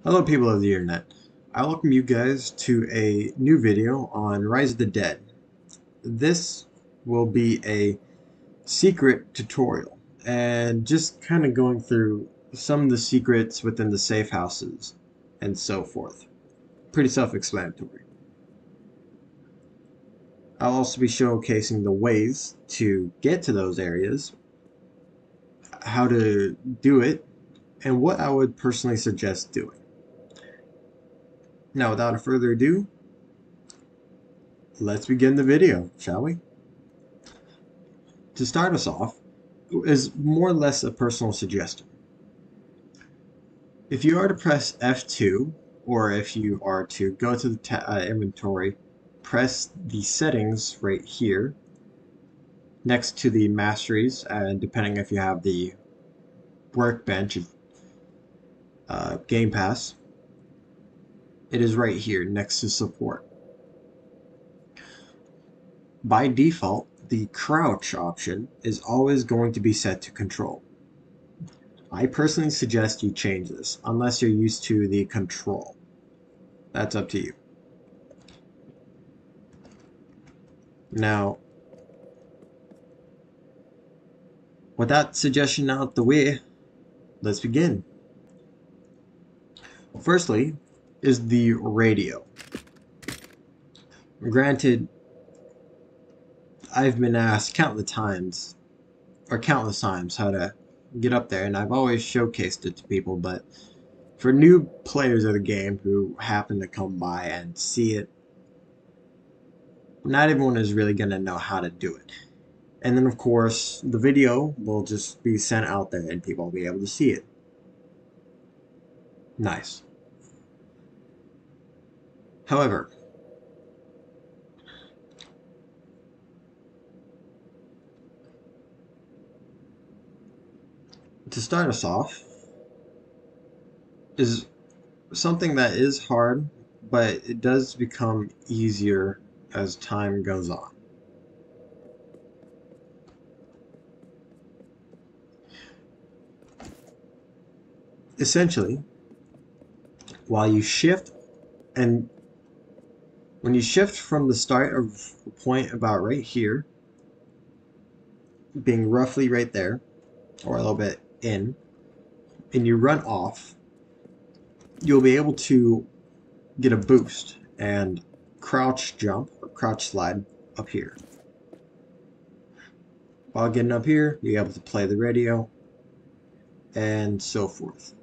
Hello people of the internet. I welcome you guys to a new video on Rise of the Dead. This will be a secret tutorial and just kind of going through some of the secrets within the safe houses and so forth. Pretty self-explanatory. I'll also be showcasing the ways to get to those areas, how to do it, and what I would personally suggest doing. Now without further ado, let's begin the video, shall we? To start us off is more or less a personal suggestion. If you are to press F2, or if you are to go to the inventory, press the settings right here next to the masteries, and depending if you have the workbench Game Pass, it is right here next to support. By default, the crouch option is always going to be set to control. I personally suggest you change this, unless you're used to the control. That's up to you. Now, with that suggestion out the way, let's begin. Firstly, is the radio. Granted, I've been asked countless times how to get up there, and I've always showcased it to people, but for new players of the game who happen to come by and see it, not everyone is really going to know how to do it. And then, of course, the video will just be sent out there and people will be able to see it. Nice. However, to start us off is something that is hard, but it does become easier as time goes on. Essentially, while you shift, and when you shift from the start of a point about right here, being roughly right there, or a little bit in, and you run off, you'll be able to get a boost and crouch jump or crouch slide up here. While getting up here, you're able to play the radio and so forth.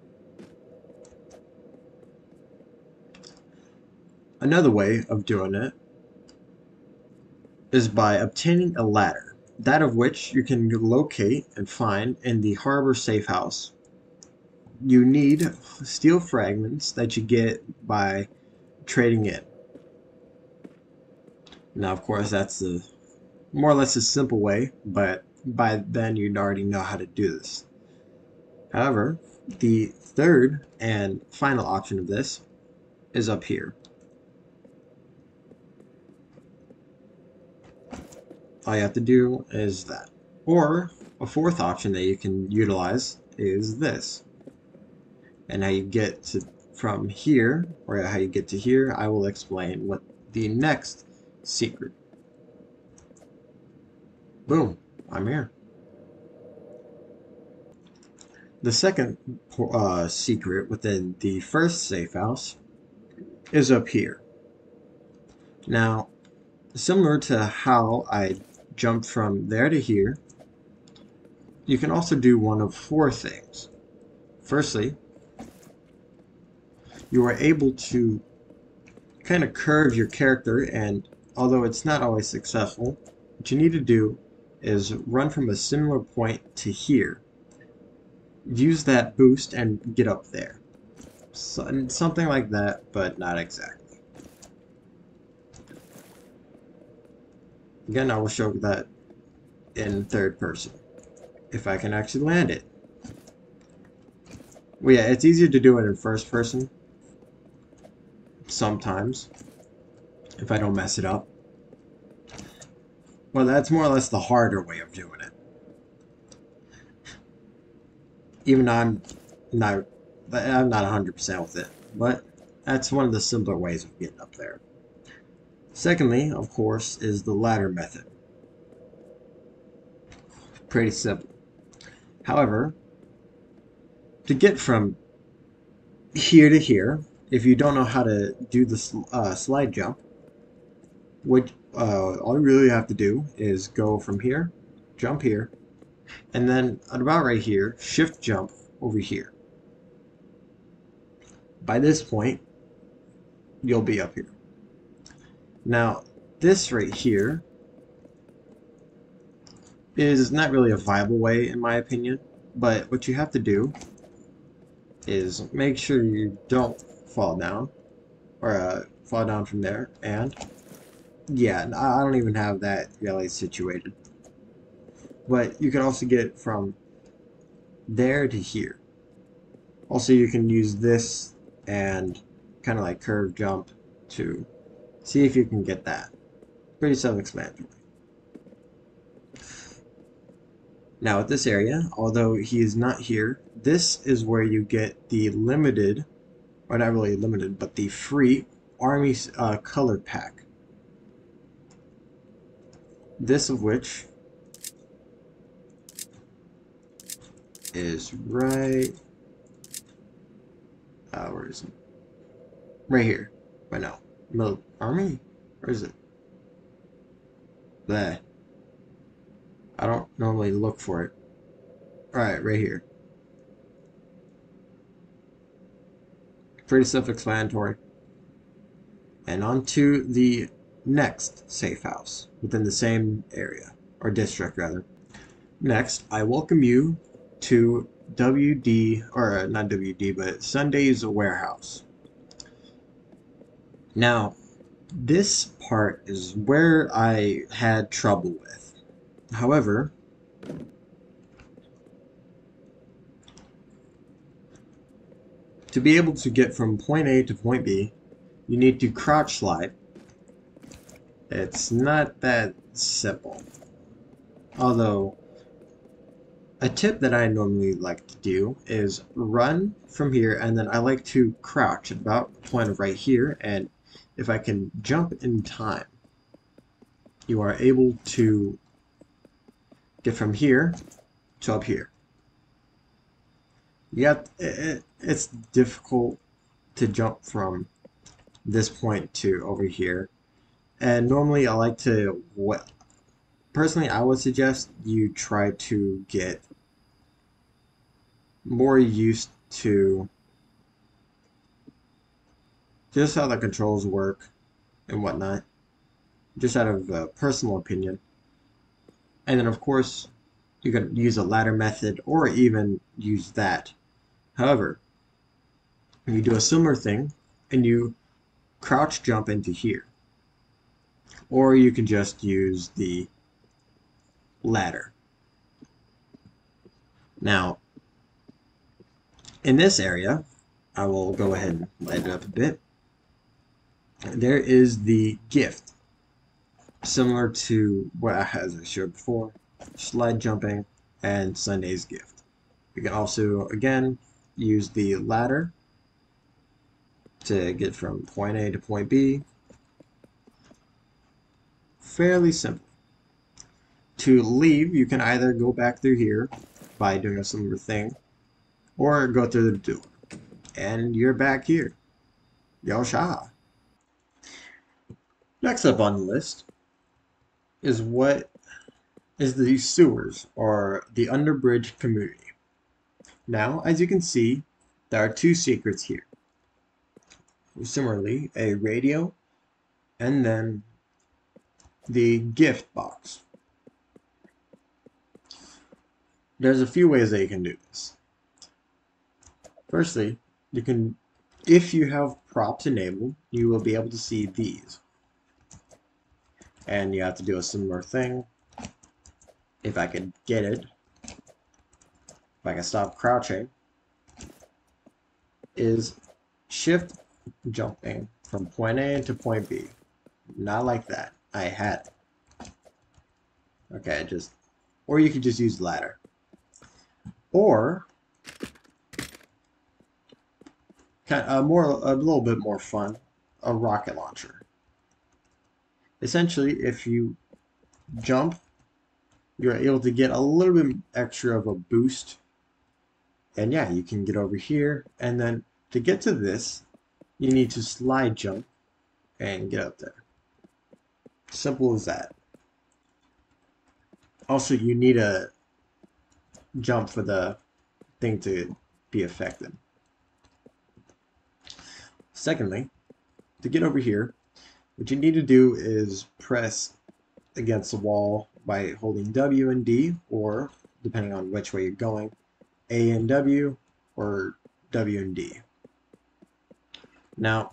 Another way of doing it is by obtaining a ladder, that of which you can locate and find in the harbor safe house. You need steel fragments that you get by trading in. Now, of course, that's more or less a simple way, but by then you'd already know how to do this. However, the third and final option of this is up here. All you have to do is that. Or a fourth option that you can utilize is this. And how you get to from here, or how you get to here, I will explain what the next secret. Boom, I'm here. The second secret within the first safe house is up here. Now, similar to how I jumped from there to here, you can also do one of four things. Firstly, you are able to kind of curve your character, and although it's not always successful, what you need to do is run from a similar point to here. Use that boost and get up there. So, something like that, but not exactly. Again, I will show that in third person, if I can actually land it. Well, yeah, it's easier to do it in first person sometimes, if I don't mess it up. Well, that's more or less the harder way of doing it. Even though I'm not But I'm not 100% with it, but that's one of the simpler ways of getting up there. Secondly, of course, is the ladder method. Pretty simple. However, to get from here to here, if you don't know how to do the slide jump, all you really have to do is go from here, jump here, and then at about right here, shift jump over here. By this point, you'll be up here. Now, this right here is not really a viable way, in my opinion, but what you have to do is make sure you don't fall down, or fall down from there, and yeah, I don't even have that really situated. But you can also get from there to here. Also, you can use this and kind of like curve jump to see if you can get that. Pretty self-explanatory. Now with this area, although he is not here, this is where you get the limited, or not really limited, but the free Army color pack. This of which is right, where is it? Right here. Right now. Army? Where is it? There. I don't normally look for it. Alright, right here. Pretty self-explanatory. And on to the next safe house within the same area, or district rather. Next, I welcome you to WD, or not WD, but Sunday's Warehouse. Now, this part is where I had trouble with. However, to be able to get from point A to point B, you need to crouch slide. It's not that simple. Although, a tip that I normally like to do is run from here, and then I like to crouch at about the point of right here, and if I can jump in time, you are able to get from here to up here. It's difficult to jump from this point to over here, and normally I like to, personally I would suggest you try to get more used to just how the controls work and whatnot, just out of personal opinion. And then of course you can use a ladder method or even use that. However, you do a similar thing and you crouch jump into here, or you can just use the ladder. Now in this area, I will go ahead and light it up a bit. There is the gift, similar to what I showed before, slide jumping and Sunday's gift. You can also again use the ladder to get from point A to point B. Fairly simple. To leave, you can either go back through here by doing a similar thing, or go through the door. And you're back here. Yosha. Next up on the list is what is the sewers, or the underbridge community. Now, as you can see, there are two secrets here. Similarly, a radio, and then the gift box. There's a few ways that you can do this. Firstly, you can, if you have props enabled, you will be able to see these. And you have to do a similar thing. If I could get it, if I can stop crouching, is shift jumping from point A to point B. Not like that. I had it. Okay, or you could just use ladder. Or a little bit more fun, a rocket launcher. Essentially, if you jump, you're able to get a little bit extra of a boost. And yeah, you can get over here, and then to get to this, you need to slide jump and get up there. Simple as that. Also, you need a jump for the thing to be effective. Secondly, to get over here, what you need to do is press against the wall by holding W and D, or depending on which way you're going, A and W or W and D. Now,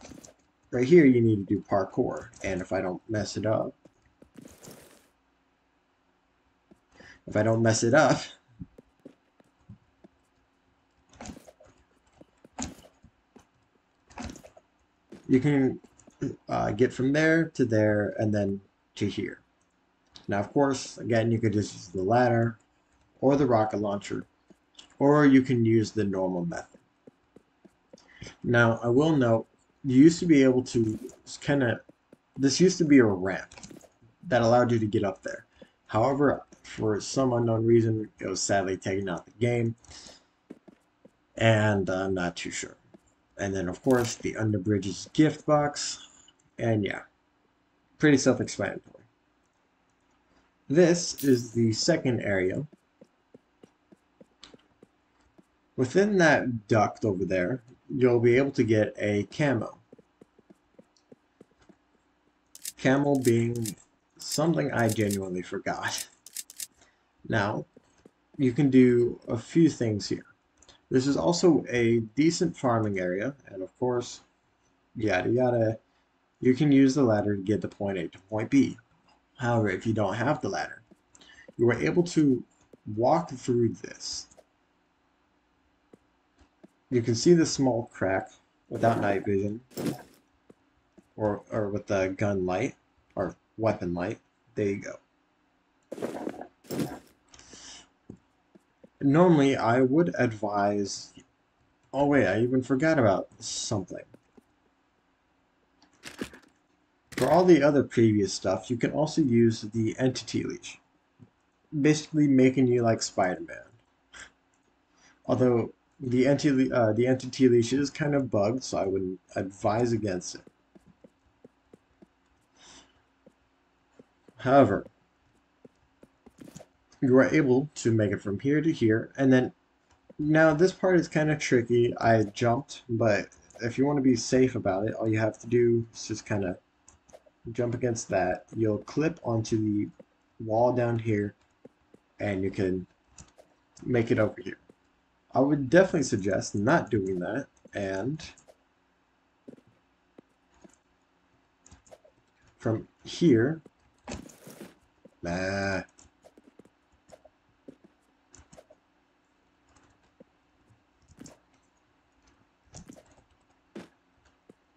right here you need to do parkour, and if I don't mess it up, you can get from there to there and then to here. Now, of course, again, you could just use the ladder or the rocket launcher, or you can use the normal method. Now, I will note, you used to be able to this used to be a ramp that allowed you to get up there. However, for some unknown reason, it was sadly taken out of the game, and I'm not too sure. And then, of course, the Under Bridges gift box, and yeah, pretty self-explanatory. This is the second area. Within that duct over there, you'll be able to get a camo. Camo being something I genuinely forgot. Now, you can do a few things here. This is also a decent farming area, and of course, yada yada, you can use the ladder to get to point A to point B. However, if you don't have the ladder, you are able to walk through this. You can see the small crack without night vision, or with the gun light, or weapon light. There you go. Normally, I would advise... Oh wait, I even forgot about something. For all the other previous stuff, you can also use the entity leash. Basically making you like Spider-Man. Although the entity leash is kind of bugged, so I would advise against it. However, you are able to make it from here to here, and then now this part is kind of tricky. I jumped, but if you want to be safe about it, all you have to do is just kind of jump against that. You'll clip onto the wall down here, and you can make it over here. I would definitely suggest not doing that, and from here,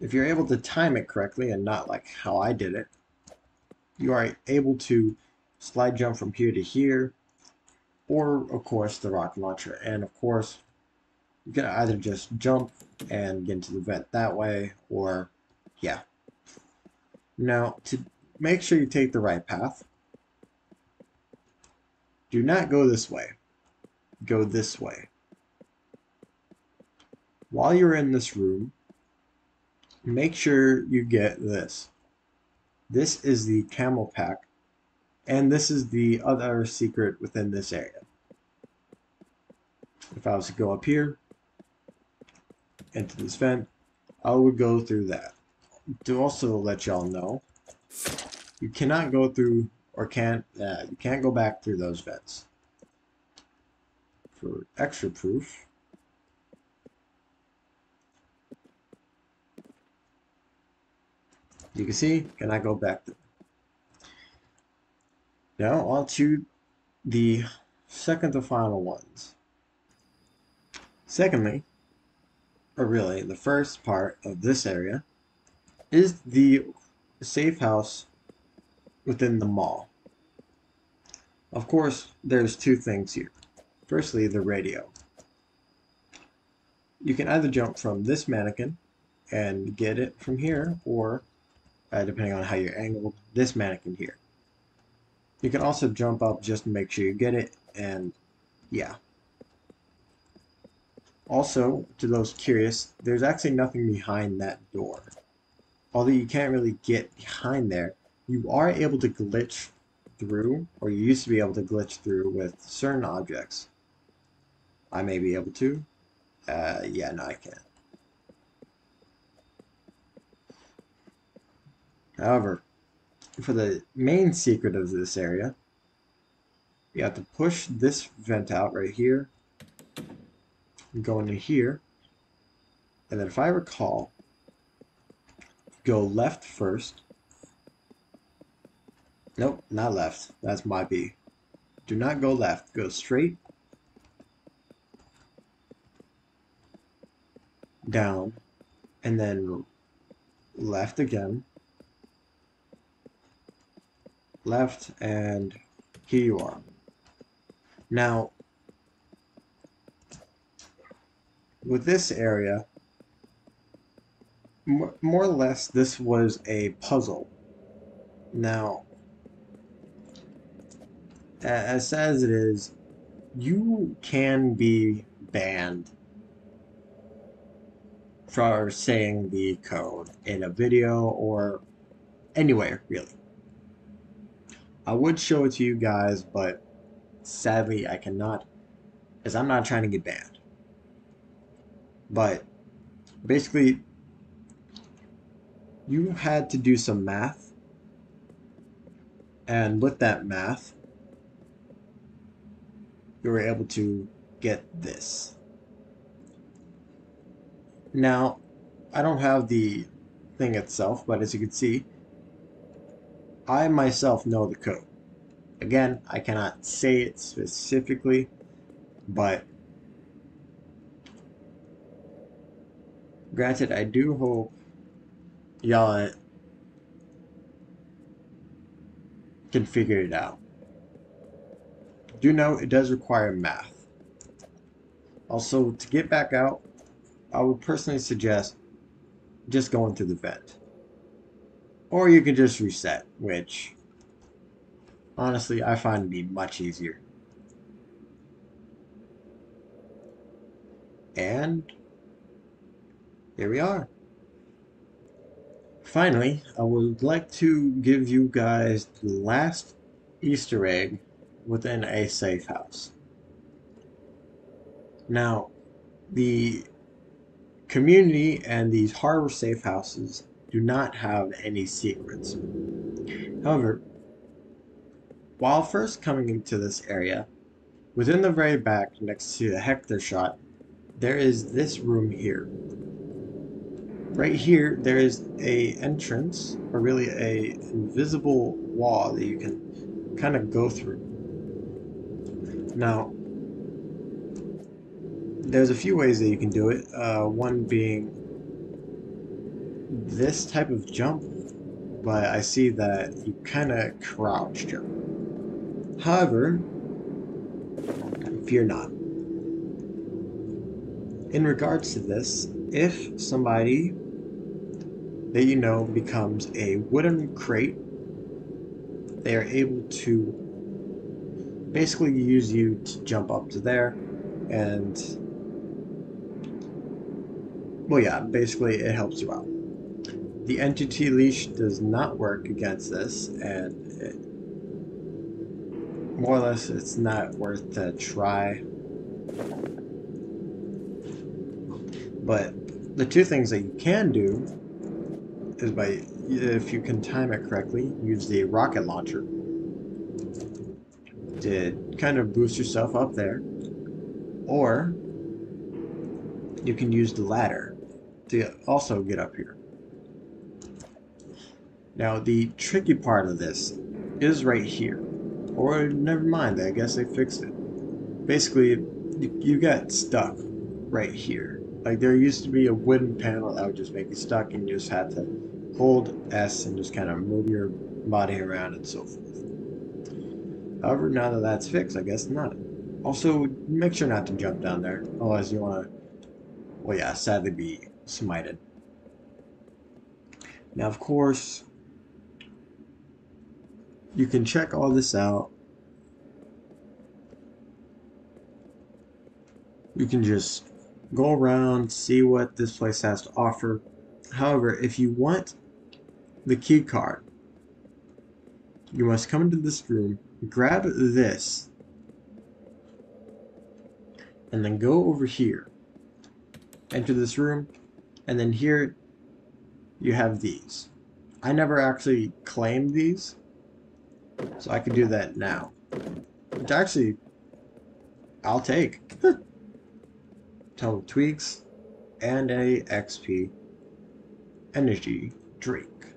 if you're able to time it correctly and not like how I did it, you are able to slide jump from here to here, or of course the rocket launcher. And of course, you can either just jump and get into the vent that way, or yeah. Now, to make sure you take the right path, do not go this way. Go this way. While you're in this room, make sure you get this. This is the camel pack, and this is the other secret within this area. If I was to go up here, into this vent, I would go through that. To also let y'all know, you cannot go through, or you can't go back through those vents. For extra proof, you can see, can I go back through? Now on to the second to final ones. Secondly, or really the first part of this area, is the safe house within the mall. Of course, there's two things here. Firstly, the radio. You can either jump from this mannequin and get it from here, or depending on how you're angled, this mannequin here. You can also jump up just to make sure you get it, and yeah. Also, to those curious, there's actually nothing behind that door. Although you can't really get behind there, you are able to glitch through, or you used to be able to glitch through with certain objects. I may be able to. Yeah, no, I can't. However, for the main secret of this area, you have to push this vent out right here, go into here, and then if I recall, go left first. Nope, not left. That's my B. Do not go left. Go straight down, and then left again. Left, and here you are. Now, with this area, more or less, this was a puzzle. Now, as sad as it is, you can be banned for saying the code in a video or anywhere, really. I would show it to you guys, but sadly I cannot, as I'm not trying to get banned. But basically, you had to do some math, and with that math, you were able to get this. Now, I don't have the thing itself, but as you can see, I myself know the code. Again, I cannot say it specifically, but granted, I do hope y'all can figure it out. Do know it does require math. Also, to get back out, I would personally suggest just going through the vent. Or you can just reset, which honestly I find to be much easier. And here we are. Finally, I would like to give you guys the last Easter egg within a safe house. Now, the community and these harbor safe houses do not have any secrets. However, while first coming into this area, within the very back next to the Hector shot, there is this room here. Right here, there is a entrance, or really a invisible wall that you can kind of go through. Now, there's a few ways that you can do it. One being this type of jump, but I see that you kind of crouch jump. However, fear not. In regards to this, if somebody that you know becomes a wooden crate, they are able to basically use you to jump up to there, and well, yeah, basically it helps you out. The entity leash does not work against this, and more or less it's not worth the try. But the two things that you can do is by, if you can time it correctly, use the rocket launcher to kind of boost yourself up there, or you can use the ladder to also get up here. Now the tricky part of this is right here, or never mind, I guess they fixed it. Basically, you got stuck right here. Like, there used to be a wooden panel that would just make you stuck, and you just had to hold S and just kind of move your body around and so forth. However, now that that's fixed, I guess not. Also, make sure not to jump down there, otherwise you want to well, yeah, sadly be smited. Now, of course, you can check all this out. You can just go around, see what this place has to offer. However, if you want the key card, you must come into this room, grab this, and then go over here. Enter this room, and then here you have these. I never actually claimed these, so I can do that now. Which actually, I'll take. Tone tweaks and a XP energy drink.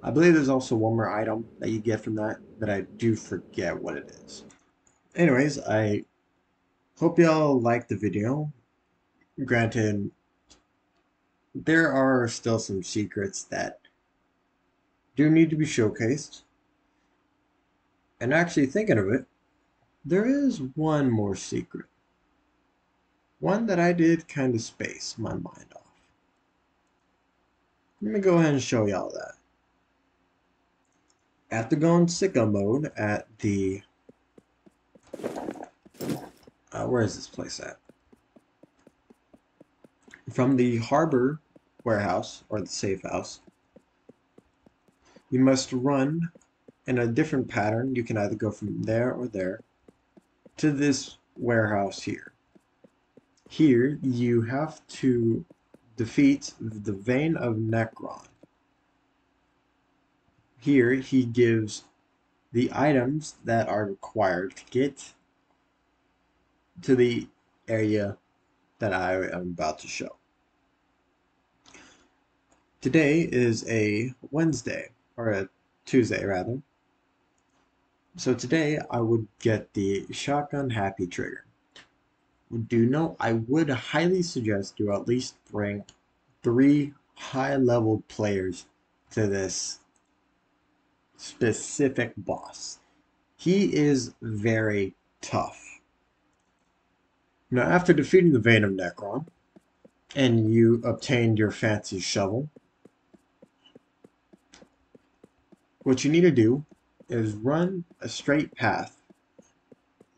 I believe there's also one more item that you get from that, but I do forget what it is. Anyways, I hope y'all liked the video. Granted, there are still some secrets that do need to be showcased. And actually thinking of it, there is one more secret. One that I did kind of space my mind off. Let me go ahead and show y'all that. After going sicko mode at the... where is this place at? From the harbor warehouse, or the safe house, you must run in a different pattern. You can either go from there or there to this warehouse here. Here, you have to defeat the Vein of Necron. Here, he gives the items that are required to get to the area that I am about to show. Today is a Wednesday, or a Tuesday rather. So today I would get the Shotgun Happy Trigger. Do note, I would highly suggest you at least bring 3 high-level players to this specific boss. He is very tough. Now, after defeating the Vein of Necron, and you obtained your fancy shovel, what you need to do is run a straight path.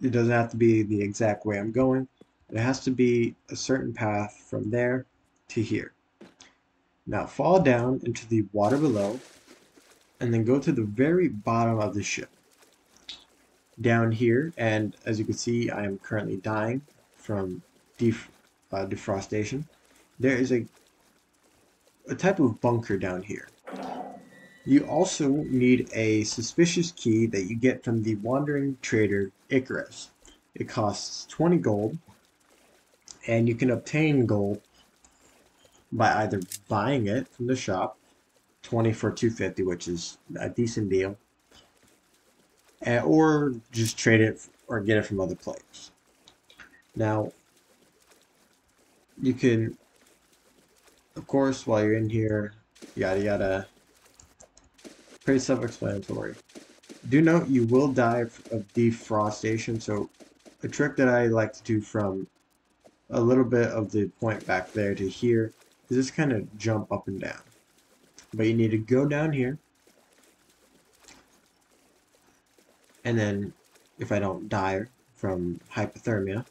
It doesn't have to be the exact way I'm going. It has to be a certain path from there to here. Now fall down into the water below, and then go to the very bottom of the ship. Down here, and as you can see, I am currently dying from defrostation. There is a type of bunker down here. You also need a suspicious key that you get from the wandering trader Icarus. It costs 20 gold, and you can obtain gold by either buying it from the shop, 20 for 250, which is a decent deal, or just trade it or get it from other players. Now, you can, of course, while you're in here, yada yada, pretty self-explanatory. Do note you will die of defrostation, so a trick that I like to do from a little bit of the point back there to here is just kind of jump up and down. But you need to go down here, and then if I don't die from hypothermia,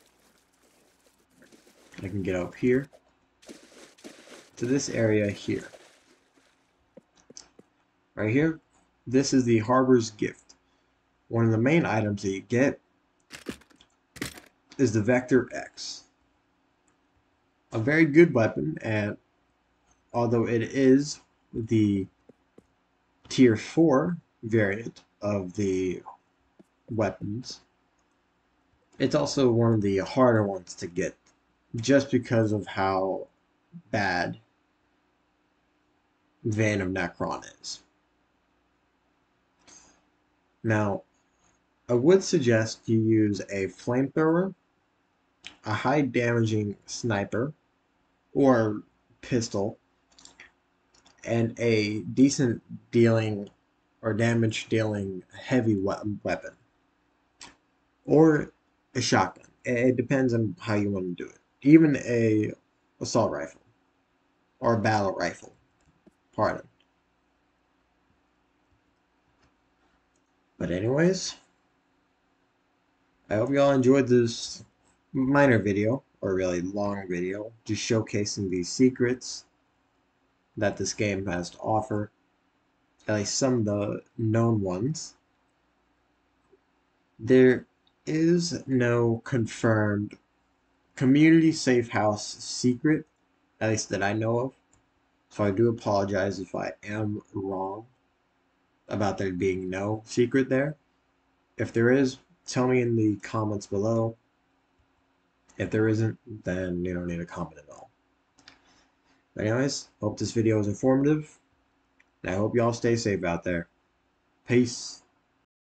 I can get up here to this area here. Right here, this is the Harbor's Gift. One of the main items that you get is the Vector X. A very good weapon, and although it is the tier 4 variant of the weapons, it's also one of the harder ones to get, just because of how bad Vein of Necron is. Now, I would suggest you use a flamethrower, a high damaging sniper or pistol, and a decent dealing or damage dealing heavy weapon, or a shotgun. It depends on how you want to do it. Even a assault rifle or battle rifle. Pardon. But anyways, I hope y'all enjoyed this minor video, or really long video, just showcasing the secrets that this game has to offer, at least some of the known ones. There is no confirmed community safe house secret, at least that I know of, so I do apologize if I am wrong about there being no secret there. If there is, tell me in the comments below. If there isn't, then you don't need to comment at all. But anyways, hope this video was informative, and I hope y'all stay safe out there. Peace.